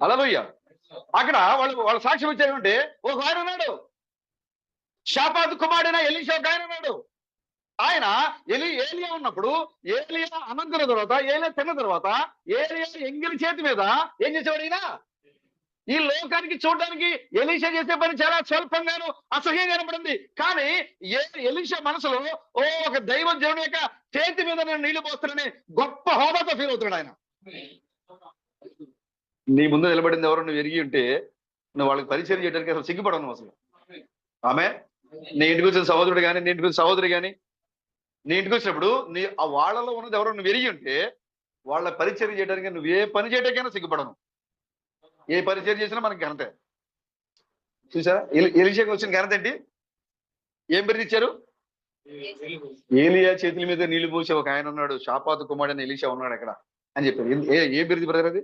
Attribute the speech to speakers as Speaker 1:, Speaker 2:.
Speaker 1: హల్లెలూయా. అక్కడ వాళ్ళ సాక్ష్యం ఇచ్చారంటే ఒక ఆయన ఉన్నాడు, షాపాతు కుమారుడైన ఎలీషా ఒక ఆయన ఉన్నాడు. ఆయన ఏలియా ఉన్నప్పుడు, ఏలియా అనంతరం తర్వాత, ఏలియా తిన్న తర్వాత, ఏలియా ఎంగిలి చేతి మీద ఏం చేసేవాడు ఈయన? ఈ లోకానికి చూడడానికి ఎలీషా చేసే పని చాలా స్వల్పంగాను అసహ్యంగా కనపడింది. కానీ ఎలీషా మనసులో ఒక దైవ జనుడి యొక్క చేతి మీద నేను నీళ్లు పోస్తానని గొప్ప హోదాతో ఫీల్ అవుతున్నాడు ఆయన. నీ ముందు నిలబడింది ఎవరు నువ్వు ఎరిగి ఉంటే నువ్వు వాళ్ళకి పరిచయం చేయడానికి అసలు సిగ్గుపడను అసలు. ఆమె నీ ఇంటికి వచ్చిన సహోదరుడు కానీ, నీ ఇంటికి వచ్చిన సహోదరి కానీ, నీ ఇంటికి వచ్చినప్పుడు ఆ వాళ్ళలో ఉన్నది ఎవరో నువ్వు ఎరిగి ఉంటే వాళ్ళ పరిచయం చేయడానికి నువ్వు ఏ పని చేయడానికైనా సిగ్గుపడను. ఏ పరిచయం చేసినా మనకి ఘనతే. చూసారా ఎలీషాకి వచ్చిన ఘనత ఏంటి? ఏం పేరు ఇచ్చారు? ఏలియా చేతుల మీద నీళ్లు పోసే ఒక ఆయన ఉన్నాడు, షాపాతు కుమారుడైన ఎలీషా ఉన్నాడు అక్కడ అని చెప్పారు. ఏ బిరుదు బ్రదర్ అది?